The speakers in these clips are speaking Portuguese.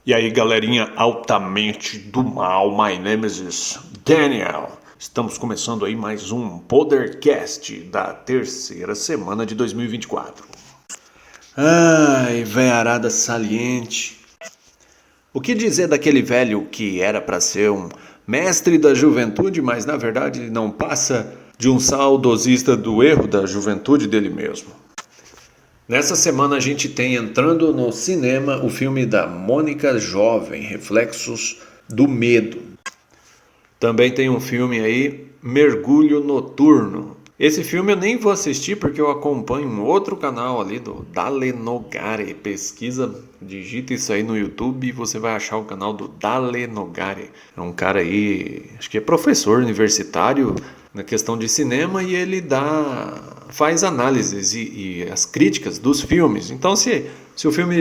E aí, galerinha altamente do mal, my name is Daniel. Estamos começando aí mais um Podercast da terceira semana de 2024. Ai, velharada saliente. O que dizer daquele velho que era para ser um mestre da juventude, mas na verdade não passa de um saudosista do erro da juventude dele mesmo? Nessa semana a gente tem entrando no cinema o filme da Mônica Jovem, Reflexos do Medo. Também tem um filme aí, Mergulho Noturno. Esse filme eu nem vou assistir porque eu acompanho um outro canal ali do Dale Nogare. Pesquisa, digita isso aí no YouTube e você vai achar o canal do Dale Nogare. É um cara aí, acho que é professor universitário na questão de cinema e ele faz análises e as críticas dos filmes. Então se o filme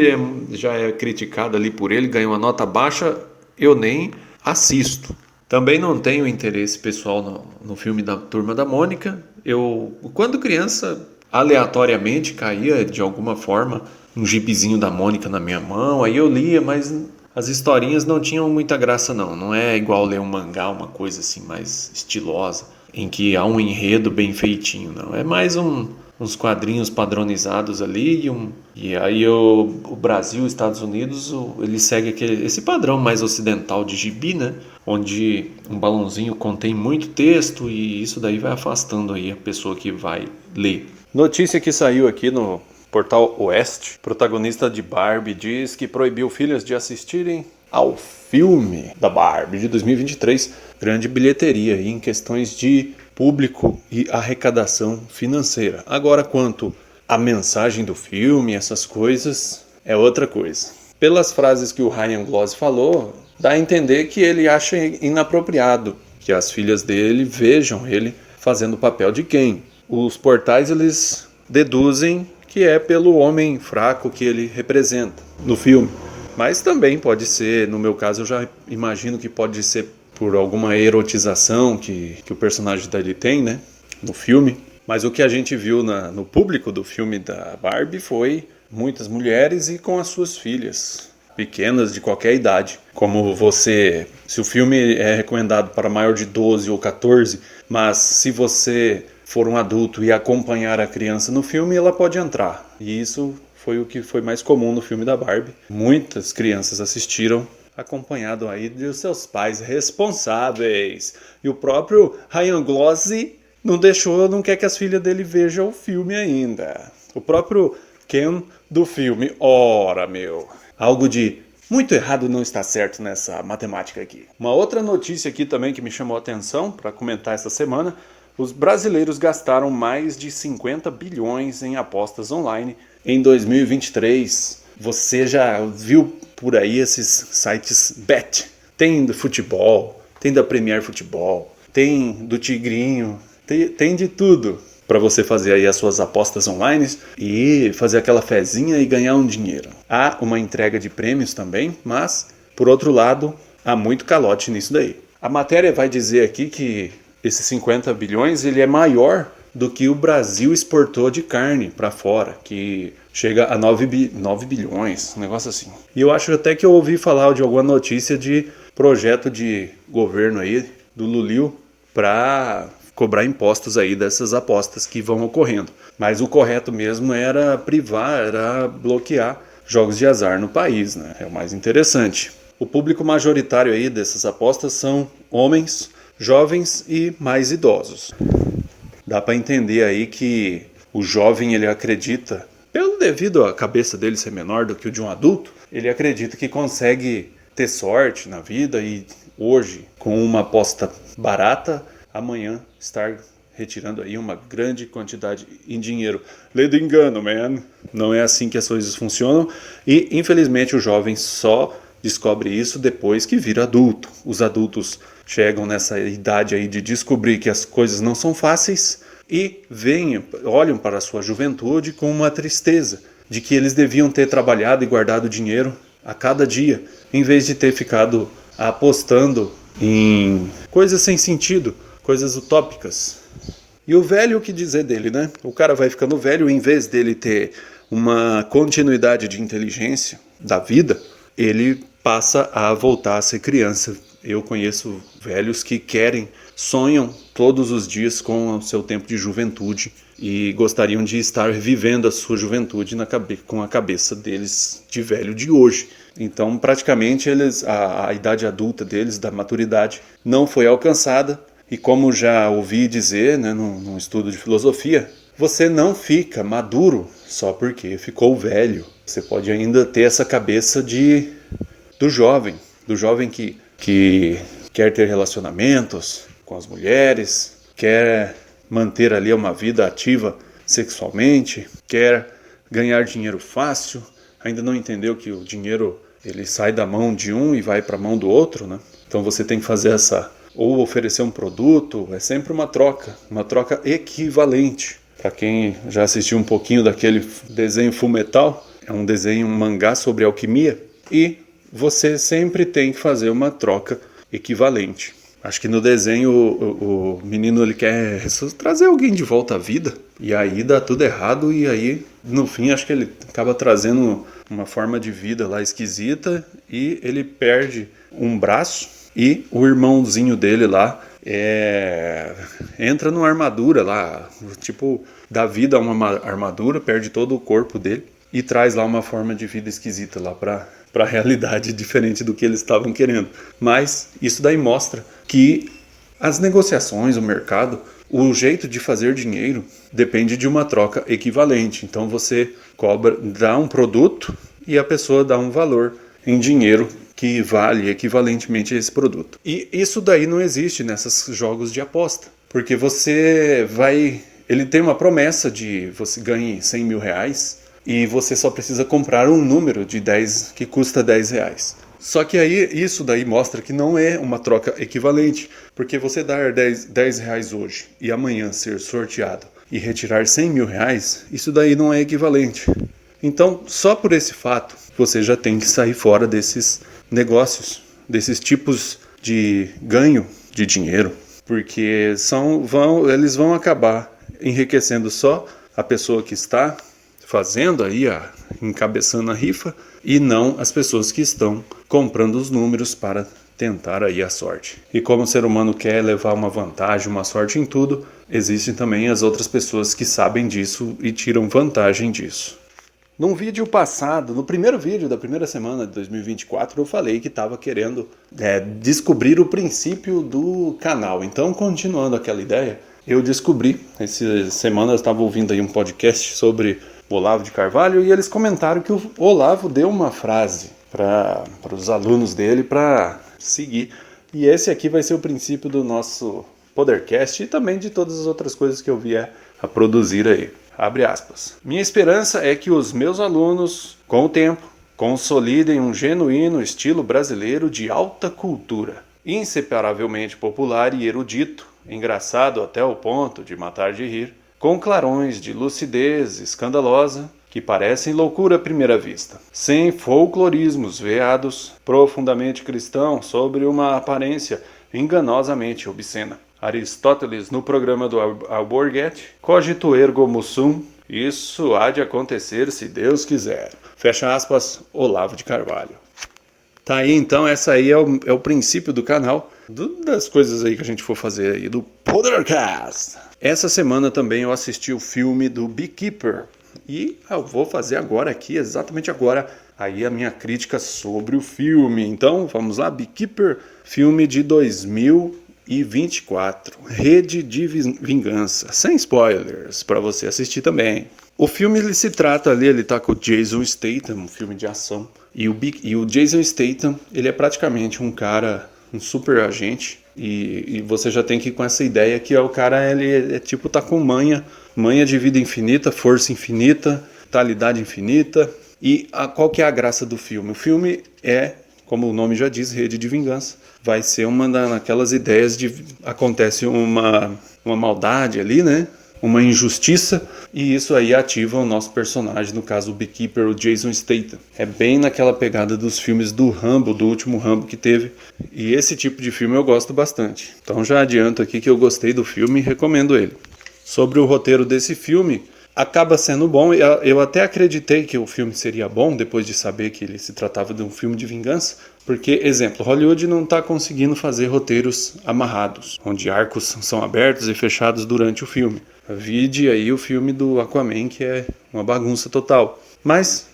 já é criticado ali por ele, ganha uma nota baixa, eu nem assisto. Também não tenho interesse pessoal no filme da Turma da Mônica. Eu, quando criança, aleatoriamente caía de alguma forma um gibizinho da Mônica na minha mão, aí eu lia, mas as historinhas não tinham muita graça não. Não é igual ler um mangá, uma coisa assim mais estilosa, em que há um enredo bem feitinho, não. É mais uns quadrinhos padronizados ali e aí o Brasil, os Estados Unidos, ele segue esse padrão mais ocidental de gibi, né? Onde um balãozinho contém muito texto e isso daí vai afastando aí a pessoa que vai ler. Notícia que saiu aqui no Portal Oeste, protagonista de Barbie diz que proibiu filhas de assistirem ao filme da Barbie de 2023, grande bilheteria aí em questões de público e arrecadação financeira. Agora, quanto à mensagem do filme, essas coisas, é outra coisa. Pelas frases que o Ryan Gosling falou, dá a entender que ele acha inapropriado que as filhas dele vejam ele fazendo o papel de Ken. Os portais, eles deduzem que é pelo homem fraco que ele representa no filme. Mas também pode ser, no meu caso, eu já imagino que pode ser por alguma erotização que o personagem dele tem, né, no filme. Mas o que a gente viu no público do filme da Barbie foi muitas mulheres e com as suas filhas, pequenas de qualquer idade. Como se o filme é recomendado para maior de 12 ou 14, mas se você for um adulto e acompanhar a criança no filme, ela pode entrar. E isso foi o que foi mais comum no filme da Barbie. Muitas crianças assistiram, acompanhado aí de seus pais responsáveis. E o próprio Ryan Gosling não quer que as filhas dele vejam o filme ainda. O próprio Ken do filme, algo de muito errado não está certo nessa matemática aqui. Uma outra notícia aqui também que me chamou a atenção para comentar essa semana: os brasileiros gastaram mais de 50 bilhões em apostas online em 2023. Você já viu por aí esses sites bet? Tem do futebol, tem da Premier Futebol, tem do Tigrinho, tem de tudo para você fazer aí as suas apostas online e fazer aquela fezinha e ganhar um dinheiro. Há uma entrega de prêmios também, mas, por outro lado, há muito calote nisso daí. A matéria vai dizer aqui que esses 50 bilhões ele é maior do que o Brasil exportou de carne para fora, que chega a 9 bilhões, um negócio assim. E eu acho até que eu ouvi falar de alguma notícia de projeto de governo aí, do Lulio, para cobrar impostos aí dessas apostas que vão ocorrendo. Mas o correto mesmo era privar, era bloquear jogos de azar no país, né? É o mais interessante. O público majoritário aí dessas apostas são homens, jovens e mais idosos. Dá para entender aí que o jovem, ele acredita, devido à cabeça dele ser menor do que o de um adulto, ele acredita que consegue ter sorte na vida e hoje, com uma aposta barata, amanhã estar retirando aí uma grande quantidade em dinheiro. Lei do engano, man. Não é assim que as coisas funcionam e, infelizmente, o jovem só descobre isso depois que vira adulto. Os adultos chegam nessa idade aí de descobrir que as coisas não são fáceis e olham para a sua juventude com uma tristeza de que eles deviam ter trabalhado e guardado dinheiro a cada dia, em vez de ter ficado apostando em coisas sem sentido, coisas utópicas. E o velho, o que dizer dele, né? O cara vai ficando velho, em vez dele ter uma continuidade de inteligência da vida, ele passa a voltar a ser criança. Eu conheço velhos que sonham todos os dias com o seu tempo de juventude e gostariam de estar vivendo a sua juventude com a cabeça deles de velho de hoje. Então, praticamente, a idade adulta deles, da maturidade, não foi alcançada. E como já ouvi dizer, né, num estudo de filosofia, você não fica maduro só porque ficou velho. Você pode ainda ter essa cabeça do jovem que quer ter relacionamentos com as mulheres, quer manter ali uma vida ativa sexualmente, quer ganhar dinheiro fácil, ainda não entendeu que o dinheiro ele sai da mão de um e vai para a mão do outro, né? Então você tem que fazer ou oferecer um produto, é sempre uma troca equivalente. Para quem já assistiu um pouquinho daquele desenho Fullmetal, é um desenho, um mangá sobre alquimia, e você sempre tem que fazer uma troca equivalente. Acho que no desenho o menino ele quer trazer alguém de volta à vida, e aí dá tudo errado, e aí no fim acho que ele acaba trazendo uma forma de vida lá esquisita, e ele perde um braço, e o irmãozinho dele lá entra numa armadura lá, tipo, dá vida a uma armadura, perde todo o corpo dele, e traz lá uma forma de vida esquisita lá para a realidade diferente do que eles estavam querendo. Mas isso daí mostra que as negociações, o mercado, o jeito de fazer dinheiro depende de uma troca equivalente. Então você dá um produto e a pessoa dá um valor em dinheiro que vale equivalentemente a esse produto. E isso daí não existe nesses jogos de aposta, porque ele tem uma promessa de você ganhe 100 mil reais e você só precisa comprar um número de 10 que custa 10 reais. Só que aí isso daí mostra que não é uma troca equivalente, porque você dar 10 reais hoje e amanhã ser sorteado e retirar 100 mil reais, isso daí não é equivalente. Então, só por esse fato, você já tem que sair fora desses negócios, desses tipos de ganho de dinheiro, porque eles vão acabar enriquecendo só a pessoa que está fazendo aí, encabeçando a rifa, e não as pessoas que estão comprando os números para tentar aí a sorte. E como o ser humano quer levar uma vantagem, uma sorte em tudo, existem também as outras pessoas que sabem disso e tiram vantagem disso. Num vídeo passado, no primeiro vídeo da primeira semana de 2024, eu falei que estava querendo descobrir o princípio do canal. Então, continuando aquela ideia, eu descobri, essa semana eu estava ouvindo aí um podcast sobre o Olavo de Carvalho, e eles comentaram que o Olavo deu uma frase para os alunos dele para seguir. E esse aqui vai ser o princípio do nosso Podercast e também de todas as outras coisas que eu vier a produzir aí. Abre aspas. Minha esperança é que os meus alunos, com o tempo, consolidem um genuíno estilo brasileiro de alta cultura, inseparavelmente popular e erudito, engraçado até o ponto de matar de rir, com clarões de lucidez escandalosa que parecem loucura à primeira vista, sem folclorismos veados, profundamente cristão sobre uma aparência enganosamente obscena. Aristóteles, no programa do Alborguete, cogito ergo mussum, isso há de acontecer se Deus quiser. Fecha aspas, Olavo de Carvalho. Tá aí então, essa aí é o princípio do canal, das coisas aí que a gente for fazer aí, do Podercast. Essa semana também eu assisti o filme do Beekeeper, e eu vou fazer agora aqui, exatamente agora, aí a minha crítica sobre o filme. Então, vamos lá, Beekeeper, filme de 2024, Rede de Vingança, sem spoilers, para você assistir também. O filme ele se trata ali, ele tá com o Jason Statham, um filme de ação, e o Jason Statham, ele é praticamente um cara, um super agente, e você já tem que ir com essa ideia que o cara, ele é tipo, tá com manha de vida infinita, força infinita, vitalidade infinita. E qual que é a graça do filme? O filme é, como o nome já diz, Rede de Vingança. Vai ser uma daquelas ideias de acontece uma maldade ali, né? Uma injustiça, e isso aí ativa o nosso personagem, no caso o Beekeeper, o Jason Statham. É bem naquela pegada dos filmes do Rambo, do último Rambo que teve, e esse tipo de filme eu gosto bastante. Então já adianto aqui que eu gostei do filme e recomendo ele. Sobre o roteiro desse filme, acaba sendo bom. Eu até acreditei que o filme seria bom, depois de saber que ele se tratava de um filme de vingança, Porque, exemplo, Hollywood não está conseguindo fazer roteiros amarrados, onde arcos são abertos e fechados durante o filme. Vide aí o filme do Aquaman, que é uma bagunça total. Mas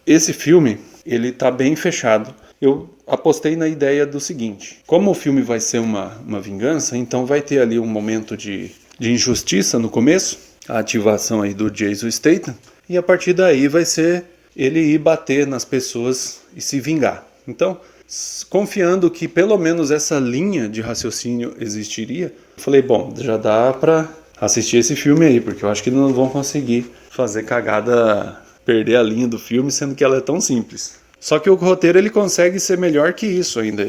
esse filme, ele está bem fechado. Eu apostei na ideia do seguinte: como o filme vai ser uma vingança, então vai ter ali um momento de injustiça no começo, a ativação aí do Jason Statham, e a partir daí vai ser ele ir bater nas pessoas e se vingar. Então, confiando que pelo menos essa linha de raciocínio existiria, eu falei, bom, já dá pra assistir esse filme aí, porque eu acho que não vão conseguir fazer cagada, perder a linha do filme, sendo que ela é tão simples. Só que o roteiro ele consegue ser melhor que isso ainda,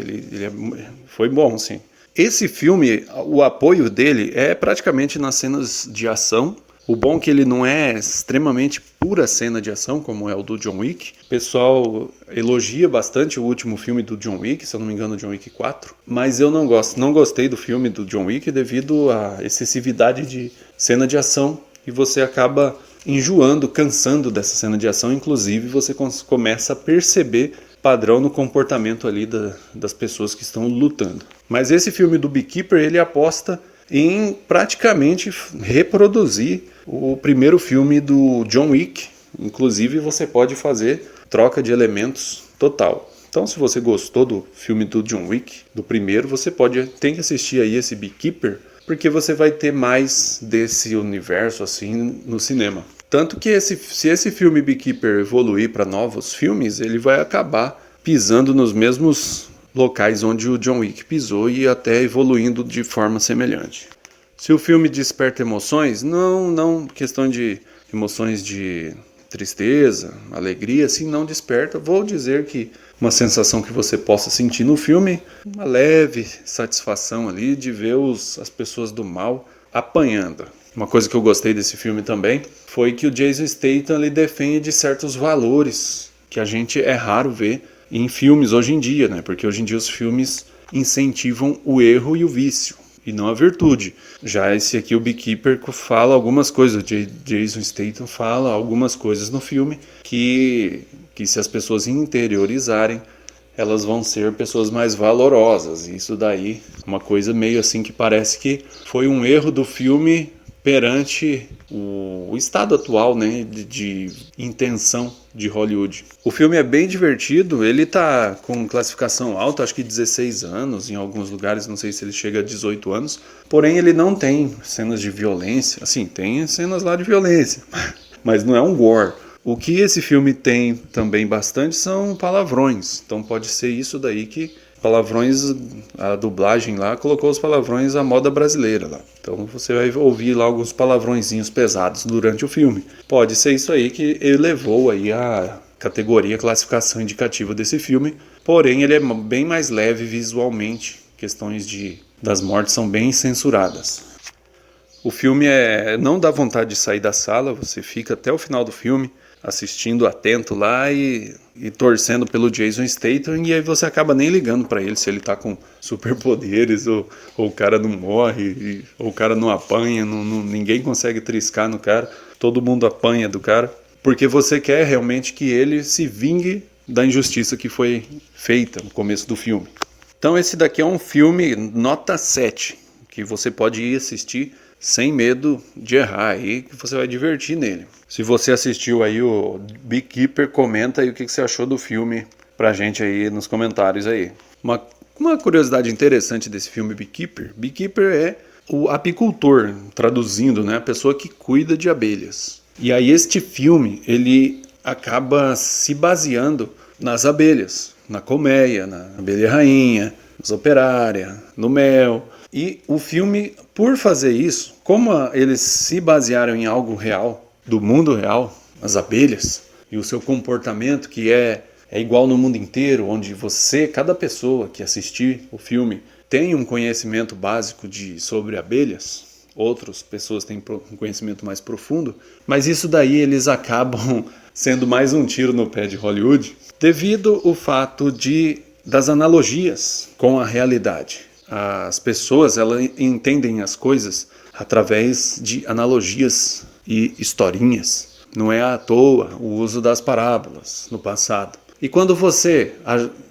foi bom, sim. Esse filme, o apoio dele é praticamente nas cenas de ação. O bom é que ele não é extremamente pura cena de ação, como é o do John Wick. O pessoal elogia bastante o último filme do John Wick, se eu não me engano, John Wick 4. Mas eu não gostei do filme do John Wick devido à excessividade de cena de ação. E você acaba enjoando, cansando dessa cena de ação. Inclusive, você começa a perceber padrão no comportamento ali das pessoas que estão lutando. Mas esse filme do Beekeeper, ele aposta em praticamente reproduzir o primeiro filme do John Wick. Inclusive você pode fazer troca de elementos total. Então, se você gostou do filme do John Wick, do primeiro, você tem que assistir aí esse Beekeeper, porque você vai ter mais desse universo assim no cinema. Tanto que se esse filme Beekeeper evoluir para novos filmes, ele vai acabar pisando nos mesmos locais onde o John Wick pisou e até evoluindo de forma semelhante. Se o filme desperta emoções, não questão de emoções de tristeza, alegria, assim, não desperta. Vou dizer que uma sensação que você possa sentir no filme, uma leve satisfação ali de ver as pessoas do mal apanhando. Uma coisa que eu gostei desse filme também foi que o Jason Statham ele defende certos valores que a gente é raro ver em filmes hoje em dia, né? Porque hoje em dia os filmes incentivam o erro e o vício, e não a virtude. Já esse aqui, o Beekeeper, fala algumas coisas, o Jason Statham fala algumas coisas no filme que se as pessoas interiorizarem, elas vão ser pessoas mais valorosas. Isso daí é uma coisa meio assim que parece que foi um erro do filme perante o estado atual, né, de intenção de Hollywood. O filme é bem divertido, ele tá com classificação alta, acho que 16 anos, em alguns lugares, não sei se ele chega a 18 anos, porém ele não tem cenas de violência, assim, tem cenas lá de violência, mas não é um gore. O que esse filme tem também bastante são palavrões, então pode ser isso daí que palavrões, a dublagem lá colocou os palavrões à moda brasileira lá. Então você vai ouvir lá alguns palavrõezinhos pesados durante o filme. Pode ser isso aí que elevou aí a categoria, classificação indicativa desse filme. Porém, ele é bem mais leve visualmente. Questões das mortes são bem censuradas. O filme não dá vontade de sair da sala, você fica até o final do filme assistindo atento lá e torcendo pelo Jason Statham, e aí você acaba nem ligando pra ele se ele tá com superpoderes ou o cara não morre, ou o cara não apanha, ninguém consegue triscar no cara, todo mundo apanha do cara, porque você quer realmente que ele se vingue da injustiça que foi feita no começo do filme. Então esse daqui é um filme nota 7, que você pode ir assistir sem medo de errar aí, que você vai divertir nele. Se você assistiu aí o Beekeeper, comenta aí o que você achou do filme pra gente aí nos comentários aí. Uma curiosidade interessante desse filme Beekeeper. Beekeeper é o apicultor, traduzindo, né? A pessoa que cuida de abelhas. E aí este filme, ele acaba se baseando nas abelhas, na colmeia, na abelha rainha, nas operárias, no mel. E o filme, por fazer isso, como eles se basearam em algo real, do mundo real, as abelhas, e o seu comportamento que é igual no mundo inteiro, onde cada pessoa que assistir o filme tem um conhecimento básico sobre abelhas, outras pessoas têm um conhecimento mais profundo, mas isso daí eles acabam sendo mais um tiro no pé de Hollywood, devido ao fato das analogias com a realidade. As pessoas elas entendem as coisas através de analogias e historinhas. Não é à toa o uso das parábolas no passado. E quando você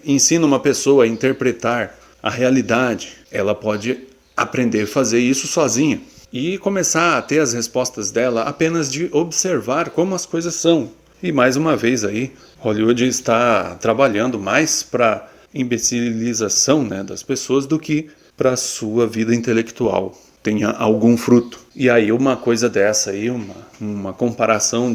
ensina uma pessoa a interpretar a realidade, ela pode aprender a fazer isso sozinha e começar a ter as respostas dela apenas de observar como as coisas são. E mais uma vez aí, Hollywood está trabalhando mais para imbecilização, né, das pessoas do que para a sua vida intelectual tenha algum fruto. E aí uma coisa dessa aí, uma comparação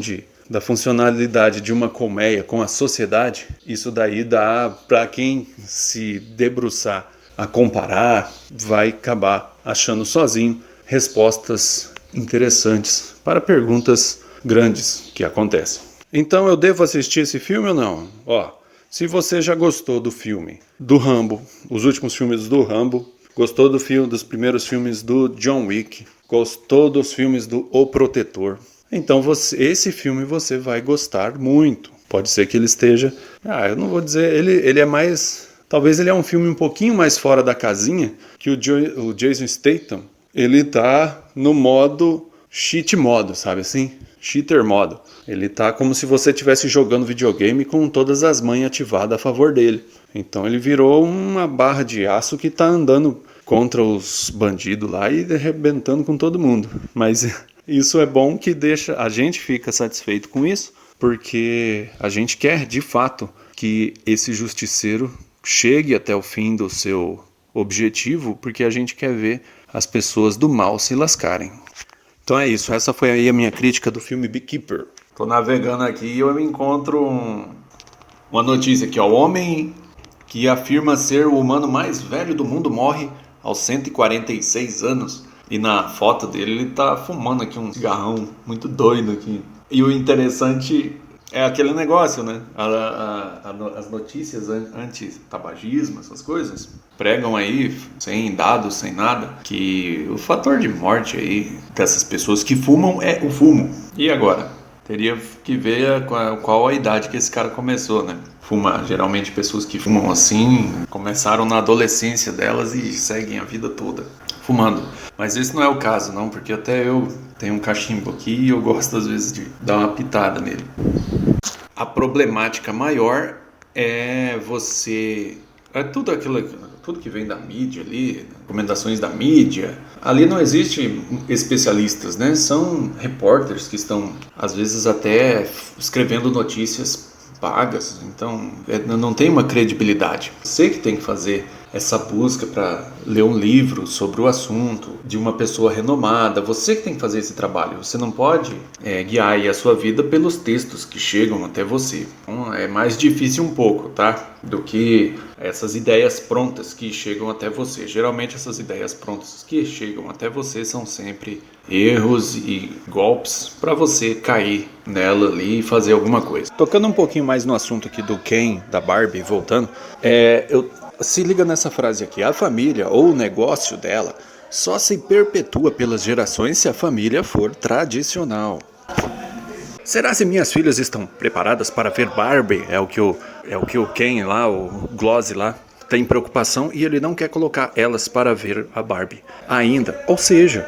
da funcionalidade de uma colmeia com a sociedade, isso daí dá para quem se debruçar a comparar, vai acabar achando sozinho respostas interessantes para perguntas grandes que acontecem. Então eu devo assistir esse filme ou não? Se você já gostou do filme do Rambo, os últimos filmes do Rambo, gostou dos primeiros filmes do John Wick, gostou dos filmes do O Protetor, então esse filme você vai gostar muito. Pode ser que ele esteja... eu não vou dizer... Ele é mais... Talvez ele é um filme um pouquinho mais fora da casinha que o Jason Statham. Ele tá no modo cheat modo, sabe assim? Cheater modo. Ele tá como se você estivesse jogando videogame com todas as manhas ativadas a favor dele. Então ele virou uma barra de aço que tá andando contra os bandidos lá e arrebentando com todo mundo. Mas isso é bom que a gente fica satisfeito com isso, porque a gente quer de fato que esse justiceiro chegue até o fim do seu objetivo, porque a gente quer ver as pessoas do mal se lascarem. Então é isso, essa foi aí a minha crítica do filme Beekeeper. Tô navegando aqui e eu encontro uma notícia aqui, ó. O homem que afirma ser o humano mais velho do mundo morre aos 146 anos. E na foto dele ele tá fumando aqui um cigarrão muito doido aqui. E o interessante é aquele negócio, né? As notícias anti-tabagismo, essas coisas, pregam aí, sem dados, sem nada, que o fator de morte aí dessas pessoas que fumam é o fumo. E agora? Teria que ver qual a idade que esse cara começou, né? Fumar. Geralmente pessoas que fumam assim começaram na adolescência delas e seguem a vida toda fumando. Mas esse não é o caso, não, porque até eu tenho um cachimbo aqui e eu gosto às vezes de dar uma pitada nele. A problemática maior é você... tudo que vem da mídia ali, recomendações da mídia, ali não existe especialistas, né? São repórteres que estão, às vezes, até escrevendo notícias pagas, então não tem uma credibilidade. Você que tem que fazer essa busca para ler um livro sobre o assunto de uma pessoa renomada, você que tem que fazer esse trabalho. Você não pode guiar aí a sua vida pelos textos que chegam até você. Então, é mais difícil um pouco, tá? Do que essas ideias prontas que chegam até você. Geralmente essas ideias prontas que chegam até você são sempre erros e golpes para você cair nela ali e fazer alguma coisa. Tocando um pouquinho mais no assunto aqui do Ken, da Barbie, voltando, se liga nessa frase aqui: a família ou o negócio dela só se perpetua pelas gerações se a família for tradicional. Será se minhas filhas estão preparadas para ver Barbie? É o que o Ken lá, o Gloss lá, tem preocupação e ele não quer colocar elas para ver a Barbie ainda. Ou seja,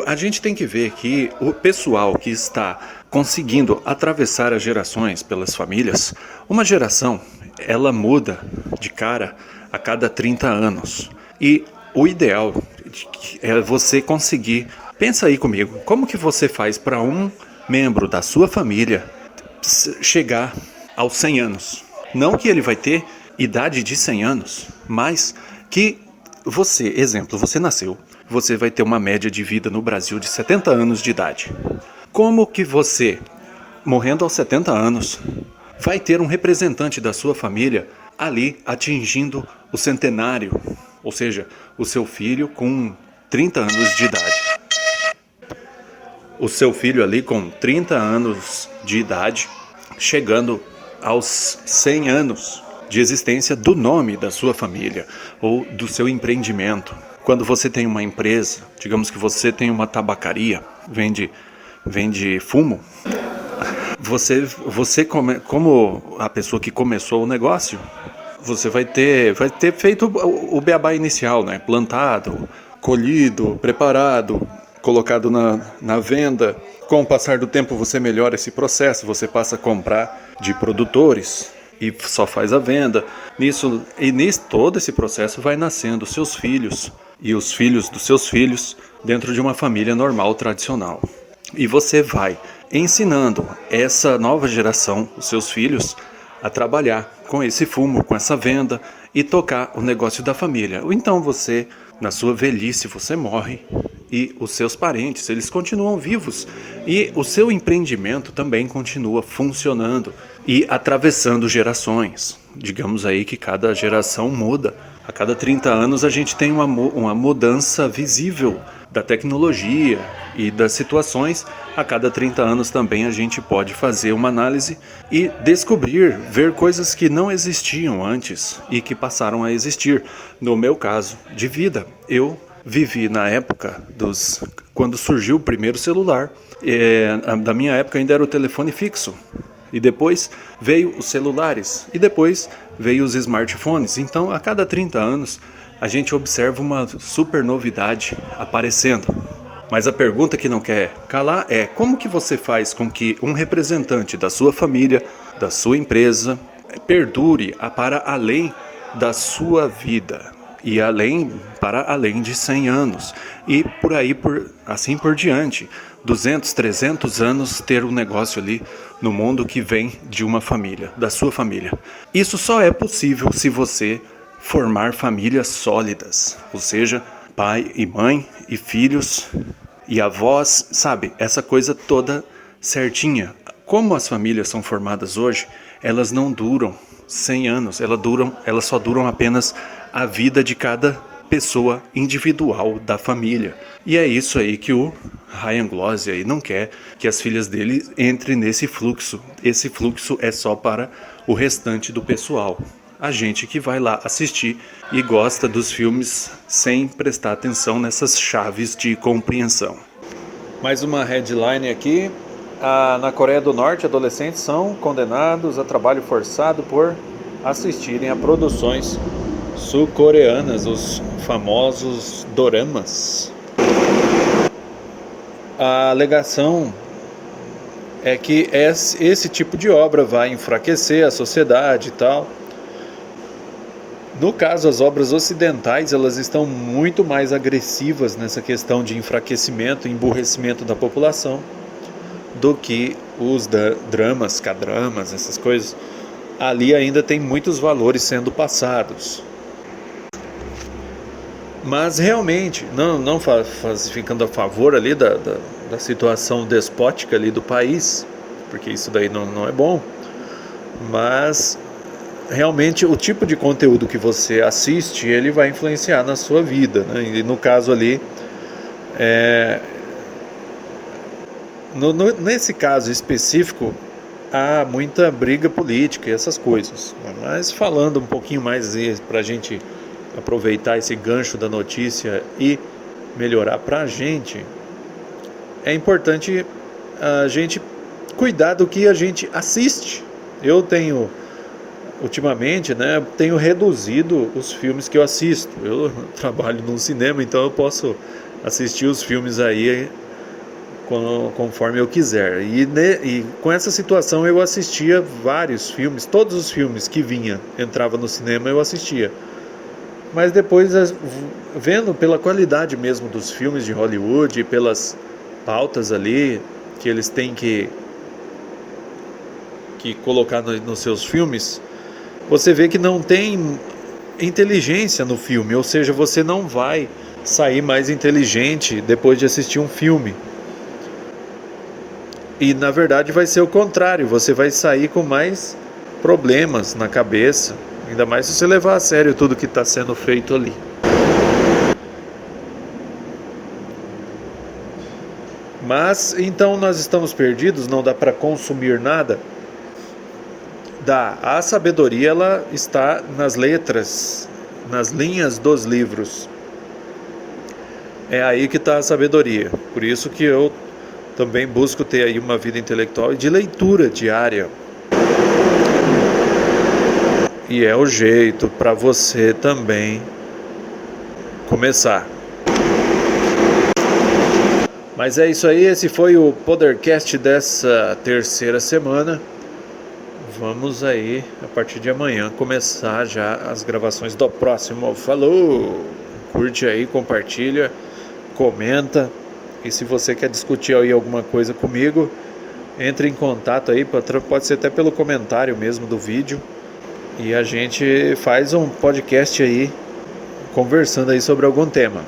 a gente tem que ver que o pessoal que está conseguindo atravessar as gerações pelas famílias, uma geração, ela muda de cara a cada 30 anos. E o ideal é você conseguir... Pensa aí comigo, como que você faz para um membro da sua família chegar aos 100 anos? Não que ele vai ter idade de 100 anos, mas que você, exemplo, você nasceu, você vai ter uma média de vida no Brasil de 70 anos de idade. Como que você, morrendo aos 70 anos, vai ter um representante da sua família ali atingindo o centenário, ou seja, o seu filho com 30 anos de idade. O seu filho ali com 30 anos de idade, chegando aos 100 anos de existência do nome da sua família ou do seu empreendimento. Quando você tem uma empresa, digamos que você tem uma tabacaria, vende fumo, você como a pessoa que começou o negócio, você vai ter feito o beabá inicial, né? Plantado, colhido, preparado, colocado na venda. Com o passar do tempo você melhora esse processo, você passa a comprar de produtores e só faz a venda. Todo esse processo vai nascendo seus filhos e os filhos dos seus filhos dentro de uma família normal, tradicional. E você vai ensinando essa nova geração, os seus filhos, a trabalhar com esse fumo, com essa venda e tocar o negócio da família. Ou então você, na sua velhice, você morre e os seus parentes, eles continuam vivos e o seu empreendimento também continua funcionando e atravessando gerações. Digamos aí que cada geração muda. A cada 30 anos a gente tem uma mudança visível da tecnologia e das situações. A cada 30 anos também a gente pode fazer uma análise e descobrir, ver coisas que não existiam antes e que passaram a existir. No meu caso de vida, eu vivi na época quando surgiu o primeiro celular. Da minha época ainda era o telefone fixo. E depois veio os celulares. E depois veio os smartphones. Então, a cada 30 anos, a gente observa uma super novidade aparecendo. Mas a pergunta que não quer calar é: como que você faz com que um representante da sua família, da sua empresa, perdure para além da sua vida? E para além de 100 anos. E por aí, assim por diante. 200, 300 anos ter um negócio ali no mundo que vem de uma família, da sua família. Isso só é possível se você formar famílias sólidas. Ou seja, pai e mãe e filhos e avós, sabe? Essa coisa toda certinha. Como as famílias são formadas hoje, elas não duram 100 anos. Elas só duram apenas a vida de cada pessoa individual da família. E é isso aí que o Ryan Gosling aí não quer que as filhas dele entrem nesse fluxo. Esse fluxo é só para o restante do pessoal. A gente que vai lá assistir e gosta dos filmes sem prestar atenção nessas chaves de compreensão. Mais uma headline aqui. Na Coreia do Norte, adolescentes são condenados a trabalho forçado por assistirem a produções sul-coreanas, os famosos doramas. A alegação é que esse tipo de obra vai enfraquecer a sociedade e tal. No caso, as obras ocidentais, elas estão muito mais agressivas nessa questão de enfraquecimento e emburrecimento da população do que os dramas, K-dramas, essas coisas. Ali ainda tem muitos valores sendo passados. Mas realmente, não ficando a favor ali da situação despótica ali do país, porque isso daí não é bom, mas realmente o tipo de conteúdo que você assiste, ele vai influenciar na sua vida, né? E no caso ali, nesse caso específico, há muita briga política e essas coisas. Mas falando um pouquinho mais para a gente aproveitar esse gancho da notícia e melhorar para a gente, é importante a gente cuidar do que a gente assiste. Eu tenho, ultimamente, tenho reduzido os filmes que eu assisto. Eu trabalho num cinema, então eu posso assistir os filmes aí conforme eu quiser. E com essa situação eu assistia vários filmes, todos os filmes que entrava no cinema eu assistia. Mas depois, vendo pela qualidade mesmo dos filmes de Hollywood e pelas pautas ali que eles têm que colocar nos seus filmes, você vê que não tem inteligência no filme, ou seja, você não vai sair mais inteligente depois de assistir um filme. E na verdade vai ser o contrário, você vai sair com mais problemas na cabeça, ainda mais se você levar a sério tudo que está sendo feito ali. Mas então nós estamos perdidos, não dá para consumir nada? Dá. A sabedoria, ela está nas letras, nas linhas dos livros. É aí que está a sabedoria. Por isso que eu também busco ter aí uma vida intelectual e de leitura diária. E é o jeito para você também começar. Mas é isso aí, esse foi o Podercast dessa terceira semana. vamos aí, a partir de amanhã, começar já as gravações do próximo. Falou! Curte aí, compartilha, comenta. E se você quer discutir aí alguma coisa comigo, entre em contato aí, pode ser até pelo comentário mesmo do vídeo. E a gente faz um podcast aí, conversando aí sobre algum tema.